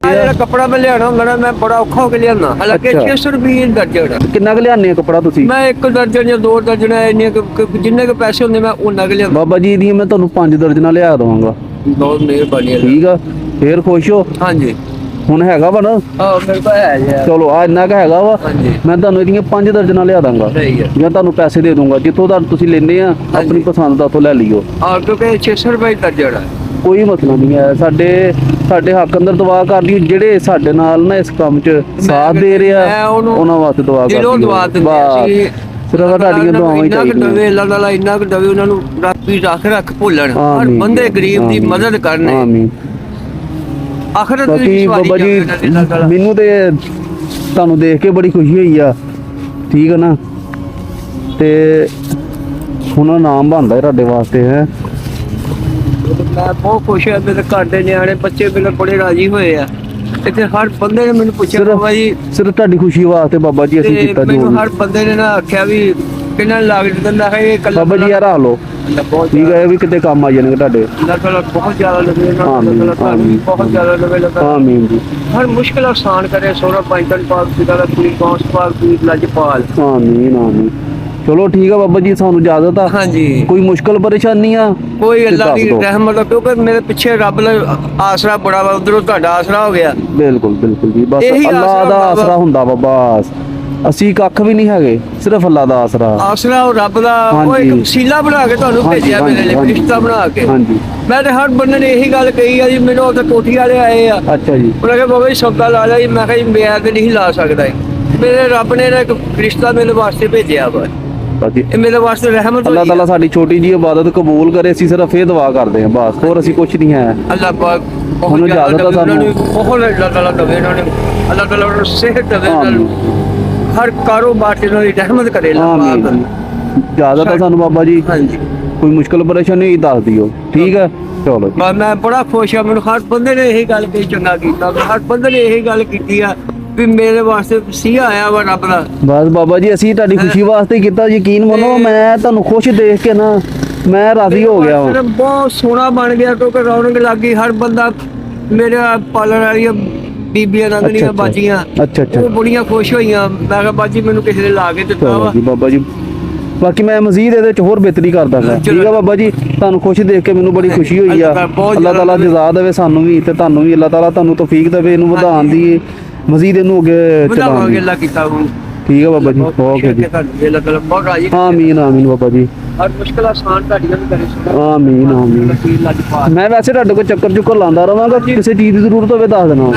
ਜਿਹੜਾ ਕੱਪੜਾ ਮੈਂ ਲਿਆਣਾ ਹੁੰਦਾ ਨਾ ਮੈਂ ਬੜਾ ਔਖਾ ਹੋ ਕੇ ਲਿਆਣਾ। ਹਾਲਾਂਕਿ 600 ਰੁਪਏ ਦਰਜਨ। ਕਿੰਨਾ ਕੁ ਲਿਆਨੇ ਆ ਕੱਪੜਾ ਤੁਸੀਂ? ਮੈਂ 1 ਦਰਜਨ ਜਾਂ 2 ਦਰਜਨ ਇੰਨੇ ਜਿੰਨੇ ਕੁ ਪੈਸੇ ਹੁੰਦੇ ਮੈਂ ਉਹਨਾਂ ਕੁ ਲਿਆਂਦਾ। ਬਾਬਾ ਜੀ ਦੀਆਂ ਮੈਂ ਤੁਹਾਨੂੰ 5 ਦਰਜਨਾਂ ਲਿਆ ਦਵਾਂਗਾ। ਬਹੁਤ ਮਿਹਰਬਾਨੀ। ਠੀਕ ਆ, ਫੇਰ ਖੁਸ਼ ਹੋ? ਹਾਂਜੀ ਹੁਣ ਹੈਗਾ ਵਾ ਨਾ? ਹਾਂ ਮੇਰੇ ਕੋਲ ਹੈ ਜੀ। ਚਲੋ ਆ ਇੰਨਾ ਕੁ ਹੈਗਾ ਵਾ। ਹਾਂਜੀ ਮੈਂ ਤੁਹਾਨੂੰ ਇਹਦੀਆਂ 5 ਦਰਜਨਾਂ ਲਿਆ ਦਾਂਗਾ। ਸਹੀ ਹੈ। ਜਾਂ ਤੁਹਾਨੂੰ ਪੈਸੇ ਦੇ ਦੂੰਗਾ, ਜਿੱਥੋਂ ਦਾ ਤੁਸੀਂ ਲੈਣੇ ਆ ਆਪਣੀ ਪਸੰਦ ਦਾ ਉੱਥੋਂ ਲੈ ਲਿਓ। ਹਾਂ ਕਿਉਂਕਿ 600 ਰੁਪਏ ਦਰਜਨ ਹੈ। ਕੋਈ ਮਸਲਾ ਨਹੀਂ ਹੈ। ਸਾਡੇ ਹੱਕ ਅੰਦਰ ਦੁਆ ਕਰ ਦਿਓ, ਜਿਹੜੇ ਸਾਡੇ ਨਾਲ ਨਾ ਇਸ ਕੰਮ 'ਚ ਸਾਥ ਦੇ ਰਿਹਾ ਉਹਨਾਂ ਵਾਸਤੇ ਦੁਆ ਕਰ ਦਿਓ। ਸਿਰਫ ਤੁਹਾਡੀਆਂ ਦੁਆਵਾਂ ਹੀ ਚਾਹੀਦੀਆਂ। ਅੱਲਾਹ ਤਾਲਾ ਇੰਨਾ ਕੁ ਦਵੇ ਉਹਨਾਂ ਨੂੰ ਰੱਖ ਭੁੱਲਣ। ਹਰ ਬੰਦੇ ਗਰੀਬ ਦੀ ਮਦਦ ਕਰਨ। ਆਮੀਨ। ਆਖਰਤ ਬਾਕੀ ਬਾਬਾ ਜੀ ਮੈਨੂੰ ਤੇ ਤੁਹਾਨੂੰ ਦੇਖ ਕੇ ਬੜੀ ਖੁਸ਼ੀ ਹੋਈ ਆ। ਠੀਕ ਹੈ ਨਾ, ਤੇ ਹੁਣ ਨਾਮ ਬਣਦਾ ਤੁਹਾਡੇ ਵਾਸਤੇ ਹੈ। ਮੈਂ ਬਹੁਤ ਖੁਸ਼ ਹਾਂ। ਮੇਰੇ ਘਰ ਦੇ ਨਿਆਣੇ ਬੱਚੇ ਮੇਰੇ ਬੜੇ ਰਾਜੀ ਹੋਏ ਆ। ਇੱਥੇ ਹਰ ਬੰਦੇ ਨੇ ਮੈਨੂੰ ਪੁੱਛਿਆ ਬਾਬਾ ਜੀ ਸਿਰਫ ਤੁਹਾਡੀ ਖੁਸ਼ੀ ਵਾਸਤੇ ਬਾਬਾ ਜੀ ਅਸੀਂ ਕੀਤਾ ਜੋ ਮੈਨੂੰ ਹਰ ਬੰਦੇ ਨੇ ਨਾ ਆਖਿਆ ਵੀ ਕਿੰਨਾ ਲੱਗ ਦਿੰਦਾ ਹੈ ਇਹ ਕੱਲਾ ਬਾਬਾ ਜੀ ਯਾਰ ਆ ਲੋ। ਠੀਕ ਹੈ, ਵੀ ਕਿਤੇ ਕੰਮ ਆ ਜਾਣਗੇ ਤੁਹਾਡੇ। ਬਹੁਤ ਜ਼ਿਆਦਾ ਲੱਗੇ ਬਹੁਤ ਜ਼ਿਆਦਾ ਲੱਗੇ। ਆਮੀਨ ਜੀ। ਹਰ ਮੁਸ਼ਕਿਲ ਆਸਾਨ ਕਰੇ। ਸੋਹਰਾ ਪੰਚਨ ਪਾਕ ਪਿਤਾ ਦਾ ਪੂਰੀ ਕੌਂਸ ਪਾਕ ਪੂਰੀ ਲਜਪਾਲ। ਆਮੀਨ ਆਮੀਨ। ਚਲੋ ਠੀਕ ਆ ਬਾਬਾ ਜੀ, ਸਾਨੂੰ ਇਜਾਜ਼ਤ ਆ। ਹਾਂਜੀ ਕੋਈ ਮੁਸ਼ਕਲ ਪਰੇਸ਼ਾਨੀ ਆ ਕੋਈ ਅੱਲਾ ਦੀ ਰਹਿਮਤ ਆ, ਕਿਉਂਕਿ ਮੇਰੇ ਪਿੱਛੇ ਰੱਬ ਦਾ ਆਸਰਾ ਬੜਾ ਵਾ। ਉਧਰੋਂ ਤੁਹਾਡਾ ਆਸਰਾ ਹੋ ਗਿਆ। ਬਿਲਕੁਲ ਬਿਲਕੁਲ ਜੀ। ਬਸ ਅੱਲਾ ਦਾ ਆਸਰਾ ਹੁੰਦਾ ਵਾ। ਬਸ ਅਸੀਂ ਕੱਖ ਵੀ ਨਹੀਂ ਹੈਗੇ, ਸਿਰਫ ਅੱਲਾ ਦਾ ਆਸਰਾ। ਆਸਰਾ ਉਹ ਰੱਬ ਦਾ ਉਹ ਇੱਕ ਵਸੀਲਾ ਬਣਾ ਕੇ ਤੁਹਾਨੂੰ ਭੇਜਿਆ ਮੇਰੇ ਲਈ, ਰਿਸ਼ਤਾ ਬਣਾ ਕੇ। ਹਾਂਜੀ ਮੈਂ ਤੇ ਹਰ ਬੰਦੇ ਨੇ ਇਹੀ ਗੱਲ ਕਹੀ ਆ ਜੀ। ਮੈਨੂੰ ਉੱਥੇ ਕੋਠੀ ਵਾਲੇ ਆਏ ਆ। ਅੱਛਾ ਜੀ। ਉਹਨਾਂ ਕਹਿੰਦੇ ਬਾਬਾ ਜੀ ਸੌਦਾ ਲਾ ਲਿਆ ਜੀ। ਮੈਂ ਕਿਹਾ ਜੀ ਮੈਂ ਤੇ ਨਹੀਂ ਲਾ ਸਕਦਾ। ਮੇਰੇ ਰੱਬ ਨੇ ਇੱਕ ਰਿਸ਼ਤਾ ਮੇਰੇ ਵਾਸਤੇ ਭੇਜਿਆ ਵਾ। ਇਹ ਮੇਰੇ ਵਾਸਤੇ ਰਹਿਮਤ। ਅੱਲਾਹ ਤਾਲਾ ਸਾਡੀ ਛੋਟੀ ਜਿਹੀ ਇਬਾਦਤ ਕਬੂਲ ਕਰੇ। ਅਸੀਂ ਸਿਰਫ ਇਹ ਦੁਆ ਕਰਦੇ ਹਾਂ ਬਸ, ਹੋਰ ਅਸੀਂ ਕੁਝ ਨਹੀਂ ਹੈ। ਅੱਲਾਹ ਪਾਕ ਹੁਣ ਇਜਾਜ਼ਤ ਆ ਸਾਨੂੰ। ਬਹੁਤ ਅੱਲਾਹ ਤਾਲਾ ਦਵੇ ਇਹਨਾਂ ਨੇ। ਅੱਲਾਹ ਤਾਲਾ ਨੂੰ ਸਿਹਤ ਦੇਵੇ। ਹਰ ਕਾਰੋਬਾਰ ਤੇ ਉਹਨਾਂ ਦੀ ਰਹਿਮਤ ਕਰੇ। ਆਮੀਨ। ਇਜਾਜ਼ਤ ਆ ਸਾਨੂੰ ਬਾਬਾ ਜੀ। ਹਾਂਜੀ ਕੋਈ ਮੁਸ਼ਕਲ ਪਰੇਸ਼ਾਨੀ ਦੱਸ ਦਿਓ। ਠੀਕ ਹੈ ਚਲੋ। ਮੈਂ ਬੜਾ ਖੁਸ਼ ਹਾਂ। ਮੈਨੂੰ ਹਰ ਬੰਦੇ ਨੇ ਇਹੀ ਗੱਲ ਕਹੀ ਚੰਗਾ ਕੀਤਾ। ਹਰ ਬੰਦੇ ਨੇ ਇਹੀ ਗੱਲ ਕੀਤੀ ਆ ਵੀ ਮੇਰੇ ਵਾਸਤੇ ਸੀਆ ਆਇਆ ਵਾ ਰੱਬ ਦਾ। ਬਸ ਬਾਬਾ ਜੀ ਅਸੀਂ ਤੁਹਾਡੀ ਖੁਸ਼ੀ ਵਾਸਤੇ ਕੀਤਾ। ਯਕੀਨ ਮੰਨੋ ਮੈਂ ਤੁਹਾਨੂੰ ਖੁਸ਼ ਦੇਖ ਕੇ ਨਾ ਮੈਂ ਰਾਜ਼ੀ ਹੋ ਗਿਆ ਹਾਂ। ਬਹੁਤ ਸੋਹਣਾ ਬਣ ਗਿਆ ਕਿਉਂਕਿ ਰੌਣਕ ਲੱਗ ਗਈ। ਹਰ ਬੰਦਾ ਮੇਰਾ ਪਾਲਣ ਵਾਲੀਆਂ ਬੀਬੀਆਂ ਲੰਘਣੀਆਂ ਬਾਜੀਆਂ ਉਹ ਬੜੀਆਂ ਖੁਸ਼ ਹੋਈਆਂ। ਮੈਂ ਕਿਹਾ ਬਾਜੀ ਮੈਨੂੰ ਕਿਸੇ ਨੇ ਲਾ ਕੇ ਦਿੱਤਾ ਵਾ ਬਾਬਾ ਜੀ। ਬਾਕੀ ਮੈਂ ਮਜ਼ੀਦ ਇਹਦੇ ਚ ਹੋਰ ਬਿਹਤਰੀ ਕਰ ਦਾਂਗਾ। ਠੀਕ ਆ ਬਾਬਾ ਜੀ, ਤੁਹਾਨੂੰ ਖੁਸ਼ ਦੇਖ ਕੇ ਮੈਨੂੰ ਬੜੀ ਖੁਸ਼ੀ ਹੋਈ ਆ। ਅੱਲਾਹ ਤਾਲਾ ਜਜ਼ਾ ਦੇਵੇ ਸਾਨੂੰ ਵੀ ਤੇ ਤੁਹਾਨੂੰ ਵੀ। ਅੱਲਾਹ ਤਾਲਾ ਤੁਹਾਨੂੰ ਤੌਫੀਕ ਦੇਵੇ ਇਹਨੂੰ ਵਧਾਉਣ ਦੀ, ਮਜ਼ੀਦ ਇਹਨੂੰ ਅੱਗੇ ਚਲਾਉਣ ਦੀ। ਅੱਲਾਹ ਕੀਤਾ ਠੀਕ ਆ ਬਾਬਾ ਜੀ। ਓਕੇ ਜੀ। ਆਮੀਨ ਆਮੀਨ ਬਾਬਾ ਜੀ। ਹਰ ਮੁਸ਼ਕਲ ਆਸਾਨ ਤੁਹਾਡੀਆਂ ਵੀ ਕਰੇ। ਆਮੀਨ ਆਮੀਨ। ਮੈਂ ਵੈਸੇ ਤੁਹਾਡੇ ਕੋਲ ਚੱਕਰ ਚੁੱਕਰ ਲਾਉਂਦਾ ਰਵਾਂਗਾ। ਕਿਸੇ ਚੀਜ਼ ਦੀ ਜ਼ਰੂਰਤ ਹੋਵੇ ਦੱਸ ਦੇਣਾ।